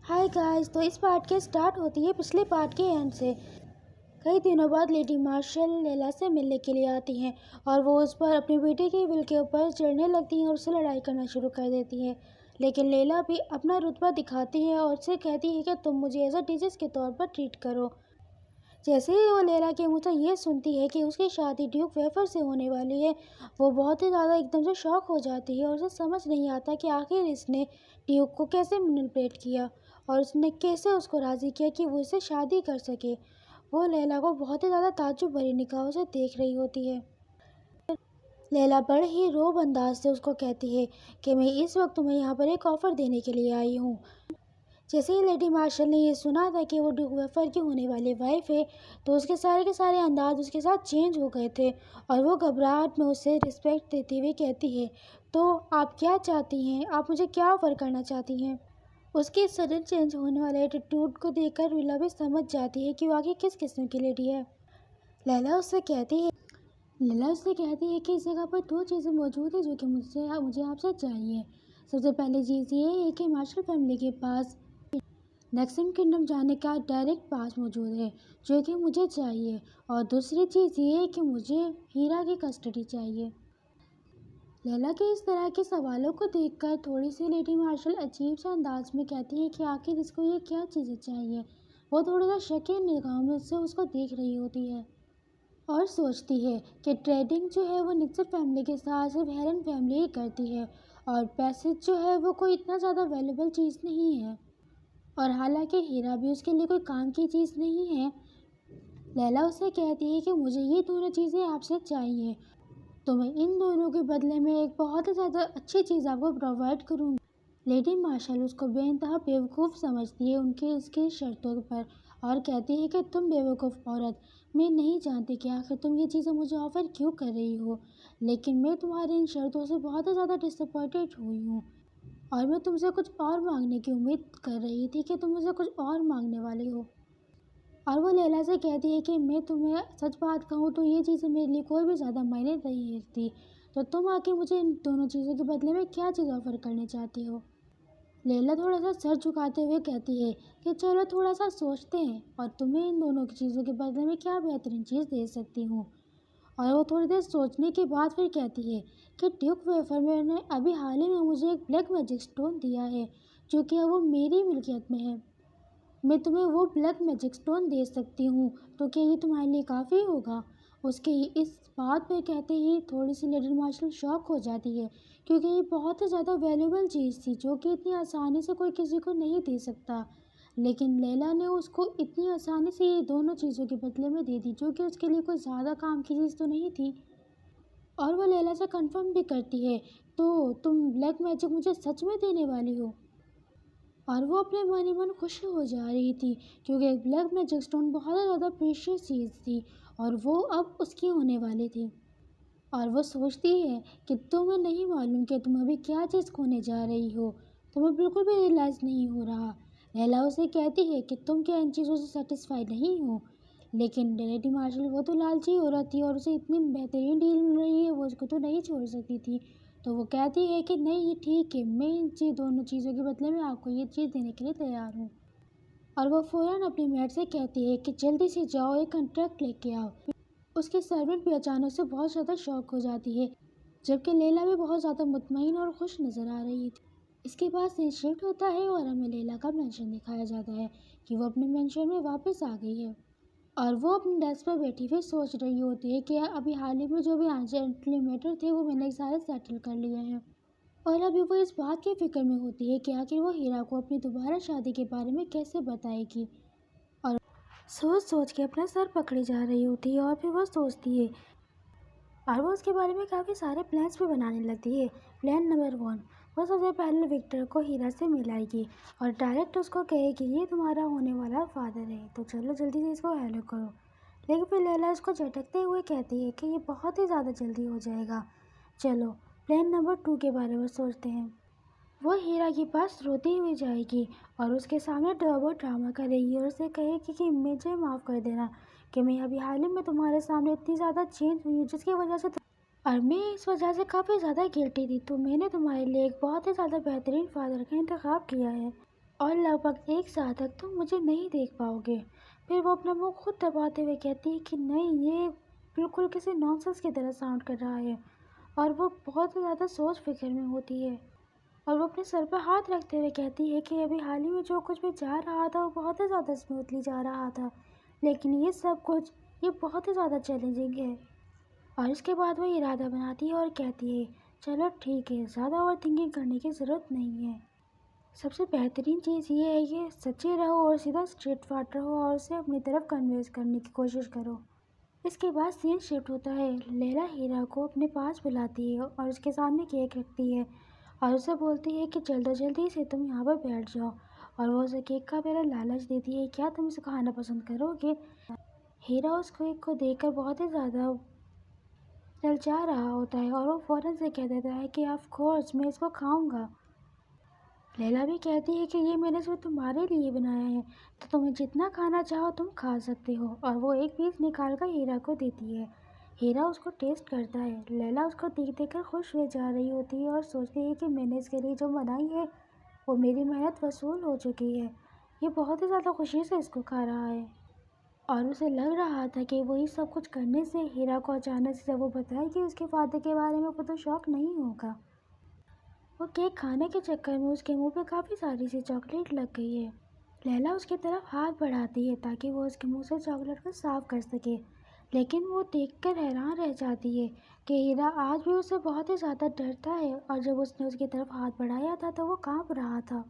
Hi guys. तो इस part के स्टार्ट होती है पिछले पार्ट के एंड से। कई दिनों बाद लेडी मार्शल लैला से मिलने के लिए आती हैं और वो उस पर अपनी बेटे के बिल के ऊपर चढ़ने लगती हैं और उससे लड़ाई करना शुरू कर देती हैं। लेकिन लैला भी अपना रुतबा दिखाती है और उससे कहती है कि तुम मुझे एज अ टीचर के तौर पर ट्रीट करो। जैसे ही वो लैला के मुँह से ये सुनती है कि उसकी शादी ड्यूक वेफर से होने वाली है, वो बहुत ही ज़्यादा एकदम से शॉक हो जाती है और उसे समझ नहीं आता कि आखिर इसने ड्यूक को कैसे मैनिपुलेट किया और उसने कैसे उसको राज़ी किया कि वो इससे शादी कर सके। वो लैला को बहुत ही ज़्यादा ताज्जुब भरी निगाहों से देख रही होती है। लैला बड़े ही रोब अंदाज से उसको कहती है कि मैं इस वक्त तुम्हें यहाँ पर एक ऑफ़र देने के लिए आई हूँ। जैसे ही लेडी मार्शल ने ये सुना था कि वो ड्यूक वेफर की होने वाली वाइफ है, तो उसके सारे के सारे अंदाज उसके साथ चेंज हो गए थे और वो घबराहट में उसे रिस्पेक्ट देते हुए कहती है, तो आप क्या चाहती हैं, आप मुझे क्या ऑफ़र करना चाहती हैं। उसके सडन चेंज होने वाले एटीट्यूड को देखकर विला भी समझ जाती है कि वो आखिर किस किस्म की लेडी है। लैला उससे कहती है कि इस जगह पर दो चीज़ें मौजूद है जो कि मुझे आपसे चाहिए। सबसे पहली चीज़ ये है कि मार्शल फैमिली के पास नेक्सम किंगडम जाने का डायरेक्ट पास मौजूद है जो कि मुझे चाहिए, और दूसरी चीज़ ये है कि मुझे हीरा की कस्टडी चाहिए। लैला के इस तरह के सवालों को देखकर थोड़ी सी लेडी मार्शल अजीब सा अंदाज में कहती है कि आखिर इसको ये क्या चीज़ें चाहिए। वो थोड़ा सा शकीन निगाहों में से उसको देख रही होती है और सोचती है कि ट्रेडिंग जो है वो निक्सन फैमिली के साथ सिर्फ हेरन फैमिली ही करती है और पैसे जो है वो कोई इतना ज़्यादा वैल्यूबल चीज़ नहीं है, और हालांकि हीरा भी उसके लिए कोई काम की चीज़ नहीं है। लैला उसे कहती है कि मुझे ये दोनों चीज़ें आपसे चाहिए, तो मैं इन दोनों के बदले में एक बहुत ही ज़्यादा अच्छी चीज़ आपको प्रोवाइड करूँगी। लेडी मार्शल उसको बेइंतहा बेवकूफ़ समझती है उनकी इसकी शर्तों पर और कहती है कि तुम बेवकूफ़ औरत, मैं नहीं जानती कि आखिर तुम ये चीज़ें मुझे ऑफ़र क्यों कर रही हो, लेकिन मैं तुम्हारी इन शर्तों से बहुत ही ज़्यादा डिसअपॉइंटेड हुई हूँ और मैं तुमसे कुछ और मांगने की उम्मीद कर रही थी कि तुम मुझे कुछ और मांगने वाली हो। और वो लैला से कहती है कि मैं तुम्हें सच बात कहूँ तो ये चीज़ें मेरे लिए कोई भी ज़्यादा मायने नहीं रखती, तो तुम आके मुझे इन दोनों चीज़ों के बदले में क्या चीज़ ऑफ़र करनी चाहती हो। लैला थोड़ा सा सर झुकाते हुए कहती है कि चलो थोड़ा सा सोचते हैं और तुम्हें इन दोनों की चीज़ों के बदले में क्या बेहतरीन चीज़ दे सकती हूँ। और वो थोड़ी देर सोचने के बाद फिर कहती है कि ड्यूक वेफर ने अभी हाल ही में मुझे एक ब्लैक मैजिक स्टोन दिया है जो कि अब वो मेरी मिल्कियत में है। मैं तुम्हें वो ब्लैक मैजिक स्टोन दे सकती हूँ, तो क्या ये तुम्हारे लिए काफ़ी होगा। उसके इस बात पे कहते ही थोड़ी सी लेडी मार्शल शॉक हो जाती है क्योंकि ये बहुत ही ज़्यादा वैल्यूबल चीज़ थी जो कि इतनी आसानी से कोई किसी को नहीं दे सकता। लेकिन लैला ने उसको इतनी आसानी से ये दोनों चीज़ों के बदले में दे दी जो कि उसके लिए कोई ज़्यादा काम की चीज़ तो नहीं थी। और वो लैला से कंफर्म भी करती है, तो तुम ब्लैक मैजिक मुझे सच में देने वाली हो। और वो अपने मन ही मन खुश हो जा रही थी क्योंकि एक ब्लैक मैजिक स्टोन बहुत ही ज़्यादा प्रीशियस चीज़ थी और वो अब उसकी होने वाली थी। और वो सोचती है कि तुम्हें नहीं मालूम कि तुम अभी क्या चीज़ खोने जा रही हो, तुम्हें बिल्कुल भी रियलाइज़ नहीं हो रहा। लैला उसे कहती है कि तुम क्या इन चीज़ों से सेटिस्फाई नहीं हो, लेकिन लेडी मार्शल वो तो लालची औरत थी और उसे इतनी बेहतरीन डील मिल रही है, वो उसको तो नहीं छोड़ सकती थी। तो वो कहती है कि नहीं, ये ठीक है, मैं इन दोनों चीज़ों के बदले में आपको ये चीज़ देने के लिए तैयार हूँ। और वो फ़ौरन अपनी मेड से कहती है कि जल्दी से जाओ एक कॉन्ट्रैक्ट लेके आओ। उसकी सर्वेंट भी अचानक से बहुत ज़्यादा शॉक हो जाती है, जबकि लैला भी बहुत ज़्यादा मुतमईन और खुश नज़र आ रही थी। इसके बाद सीन शिफ्ट होता है और हमें लैला का मेंशन दिखाया जाता है कि वो अपने मेंशन में वापस आ गई है और वो अपने डेस्क पर बैठी हुई सोच रही होती है कि अभी हाल ही में जो भी अर्जेंटली मैटर थे वो मैंने सारे सेटल कर लिए हैं, और अभी वो इस बात की फ़िक्र में होती है कि आखिर वो हीरा को अपनी दोबारा शादी के बारे में कैसे बताएगी। और सोच सोच के अपना सर पकड़ी जा रही होती है और फिर वो सोचती है और वो उसके बारे में काफ़ी सारे प्लान्स भी बनाने लगती है। प्लान नंबर 1, वो सबसे पहले विक्टर को हीरा से मिलाएगी और डायरेक्ट उसको कहेगी ये तुम्हारा होने वाला फादर है, तो चलो जल्दी से इसको हेलो करो। लेकिन फिर लैला इसको झटकते हुए कहती है कि ये बहुत ही ज़्यादा जल्दी हो जाएगा, चलो प्लान नंबर 2 के बारे में सोचते हैं। वो हीरा के पास रोती हुई जाएगी और उसके सामने डबल ड्रामा करेगी और उसे कहेगी कि मुझे माफ़ कर देना कि मैं अभी हाल ही में तुम्हारे सामने इतनी ज़्यादा चेंज हुई हूँ जिसकी वजह से और मैं इस वजह से काफ़ी ज़्यादा गिल्टी थी, तो मैंने तुम्हारे लिए एक बहुत ही ज़्यादा बेहतरीन फादर का इंतखाब किया है। और लगभग एक साल तक तुम मुझे नहीं देख पाओगे। फिर वो अपना मुंह खुद दबाते हुए कहती है कि नहीं, ये बिल्कुल किसी नॉनसेंस की तरह साउंड कर रहा है। और वो बहुत ज़्यादा सोच फिक्र में होती है और वो अपने सर पर हाथ रखते हुए कहती है कि अभी हाल ही में जो कुछ भी जा रहा था वो बहुत ही ज़्यादा स्मूथली जा रहा था, लेकिन ये सब कुछ ये बहुत ही ज़्यादा चैलेंजिंग है। और इसके बाद वो इरादा बनाती है और कहती है चलो ठीक है, ज़्यादा ओवर थिंकिंग करने की ज़रूरत नहीं है। सबसे बेहतरीन चीज़ ये है कि सच्चे रहो और सीधा स्ट्रेट फॉरवर्ड रहो और उसे अपनी तरफ कन्विंस करने की कोशिश करो। इसके बाद सीन शिफ्ट होता है। लैला हीरा को अपने पास बुलाती है और उसके सामने केक रखती है और उसे बोलती है कि जल्दी से तुम यहाँ पर बैठ जाओ। और वो उसे केक का पहला लालच देती है, क्या तुम इसे खाना पसंद करोगे? हीरा उस केक को देखकर बहुत ही ज़्यादा ललचा रहा होता है और वो फ़ौरन से कह देता है कि ऑफ कोर्स मैं इसको खाऊंगा। लैला भी कहती है कि ये मैंने सिर्फ तुम्हारे लिए बनाया है, तो तुम्हें जितना खाना चाहो तुम खा सकते हो। और वो एक पीस निकाल कर हीरा को देती है। हीरा उसको टेस्ट करता है। लैला उसको देख देख कर खुश हुए जा रही होती है और सोचती है कि मैंने इसके लिए जो बनाई है वो मेरी मेहनत वसूल हो चुकी है। ये बहुत ही ज़्यादा खुशी से इसको खा रहा है और उसे लग रहा था कि वही सब कुछ करने से हीरा को अचानक से जब वो बताए कि उसके फादर के बारे में वो तो शौक नहीं होगा। वो केक खाने के चक्कर में उसके मुंह पे काफ़ी सारी सी चॉकलेट लग गई है। लैला उसकी तरफ हाथ बढ़ाती है ताकि वो उसके मुंह से चॉकलेट को साफ कर सके, लेकिन वो देखकर हैरान रह जाती है कि हीरा आज भी उससे बहुत ही ज़्यादा डरता है और जब उसने उसकी तरफ हाथ बढ़ाया था तो वो कांप रहा था।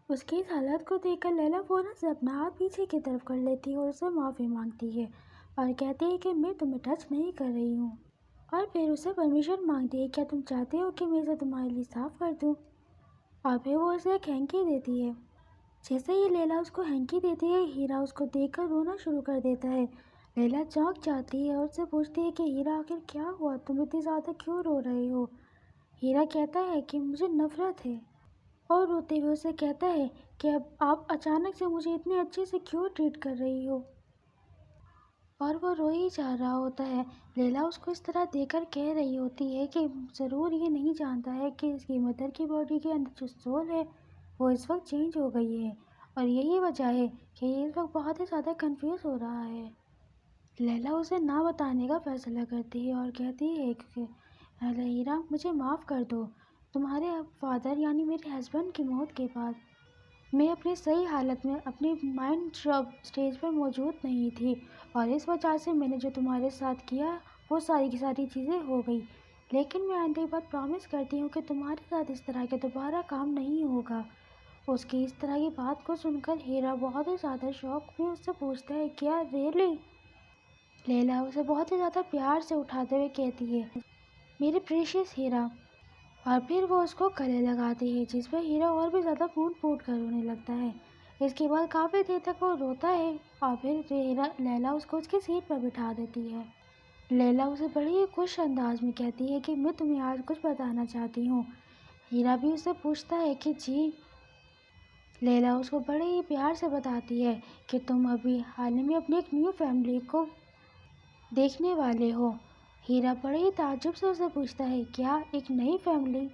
उसकी इस हालत को देखकर लैला फ़ौरन से अपना हाथ पीछे की तरफ कर लेती है और उससे माफ़ी मांगती है और कहती है कि मैं तुम्हें टच नहीं कर रही हूँ। और फिर उससे परमिशन मांगती है, क्या तुम चाहते हो कि मैं इसे तुम्हारे लिए साफ़ कर दूँ? और फिर वो उसे एक हैंकी देती है। जैसे ही लैला उसको हैंकी देती है, हीरा उसको देखकर रोना शुरू कर देता है। लैला चौंक जाती है और उससे पूछती है कि हीरा आखिर क्या हुआ, तुम इतनी ज़्यादा क्यों रो रहे हो? हीरा कहता है कि मुझे नफ़रत है और रोते हुए उसे कहता है कि अब आप अचानक से मुझे इतने अच्छे से क्यों ट्रीट कर रही हो? और वो रो ही जा रहा होता है। लैला उसको इस तरह देखकर कह रही होती है कि ज़रूर ये नहीं जानता है कि इसकी मदर की बॉडी के अंदर जो सोल है वो इस वक्त चेंज हो गई है और यही वजह है कि ये इस वक्त बहुत ही ज़्यादा कंफ्यूज हो रहा है। लैला उसे ना बताने का फैसला करती है और कहती है कि हीरा मुझे माफ़ कर दो, तुम्हारे फादर यानी मेरे हस्बैंड की मौत के बाद मैं अपनी सही हालत में अपनी माइंड स्टेज पर मौजूद नहीं थी और इस वजह से मैंने जो तुम्हारे साथ किया वो सारी की सारी चीज़ें हो गई। लेकिन मैं आगे बात प्रॉमिस करती हूँ कि तुम्हारे साथ इस तरह के दोबारा काम नहीं होगा। उसकी इस तरह की बात को सुनकर हीरा बहुत ही ज़्यादा शौक में उससे पूछता है, क्या रियली? लैला उसे बहुत ही ज़्यादा प्यार से उठाते हुए कहती है, मेरे प्रीशियस हीरा। और फिर वो उसको गले लगाती है जिस पर हीरा और भी ज़्यादा फूट फूट कर रोने लगता है। इसके बाद काफ़ी देर तक वो रोता है और फिर लैला उसको उसकी सीट पर बिठा देती है। लैला उसे बड़े ही खुश अंदाज में कहती है कि मैं तुम्हें आज कुछ बताना चाहती हूँ। हीरा भी उससे पूछता है कि जी। लैला उसको बड़े ही प्यार से बताती है कि तुम अभी हाल ही में अपनी एक न्यू फैमिली को देखने वाले हो। हीरा बड़े ही ताज्जुब से उसे पूछता है, क्या एक नई फैमिली?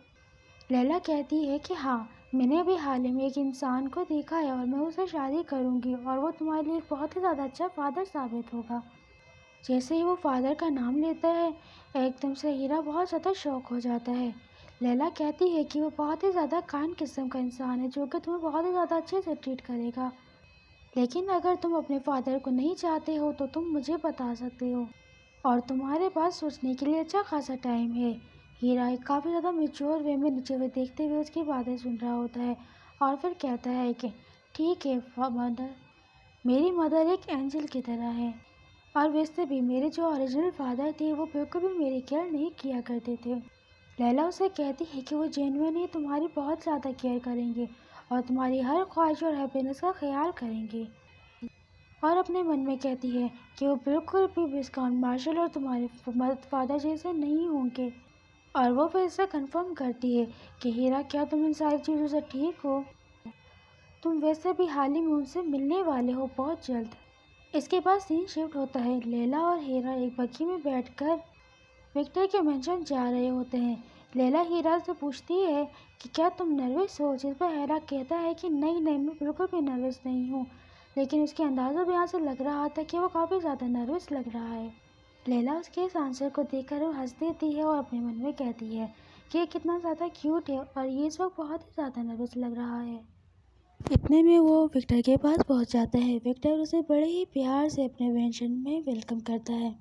लैला कहती है कि हाँ, मैंने अभी हाल ही में एक इंसान को देखा है और मैं उससे शादी करूँगी और वो तुम्हारे लिए एक बहुत ही ज़्यादा अच्छा फादर साबित होगा। जैसे ही वो फादर का नाम लेता है, एकदम से हीरा बहुत ज़्यादा शौक हो जाता है। लैला कहती है कि वो बहुत ही ज़्यादा काइंड किस्म का इंसान है जो कि तुम्हें बहुत ही ज़्यादा अच्छे से ट्रीट करेगा। लेकिन अगर तुम अपने फादर को नहीं चाहते हो तो तुम मुझे बता सकते हो और तुम्हारे पास सोचने के लिए अच्छा खासा टाइम है। हीरा एक काफ़ी ज़्यादा मेच्योर वे में नीचे हुए देखते हुए उसकी बातें सुन रहा होता है और फिर कहता है कि ठीक है मदर, मेरी मदर एक एंजल की तरह है और वैसे भी मेरे जो ओरिजिनल फादर थे वो बिल्कुल भी मेरी केयर नहीं किया करते थे। लैला उसे कहती है कि वो जेन्युइनली तुम्हारी बहुत ज़्यादा केयर करेंगे और तुम्हारी हर ख्वाहिश और हैप्पीनेस का ख्याल करेंगे। और अपने मन में कहती है कि वो बिल्कुल भी विस्काउंट मार्शल और तुम्हारे फादर जैसे नहीं होंगे। और वो फिर से कंफर्म करती है कि हीरा, क्या तुम इन सारी चीज़ों से ठीक हो? तुम वैसे भी हाल ही में उनसे मिलने वाले हो बहुत जल्द। इसके बाद सीन शिफ्ट होता है। लैला और हीरा एक बग्गी में बैठकर विक्टर के मेंशन जा रहे होते हैं। लैला हीरा से पूछती है कि क्या तुम नर्वस हो, जिस पर हीरा कहता है कि नहीं नहीं, मैं बिल्कुल भी नर्वस नहीं हूँ। लेकिन उसके अंदाज़ा बयान से लग रहा था कि वो काफ़ी ज़्यादा नर्वस लग रहा है। लैला उसके इस आंसर को देखकर वो हंस देती है और अपने मन में कहती है कि ये कितना ज़्यादा क्यूट है और ये इस वक्त बहुत ही ज़्यादा नर्वस लग रहा है। इतने में वो विक्टर के पास पहुंच जाता है। विक्टर उसे बड़े ही प्यार से अपने मेंशन में वेलकम करता है।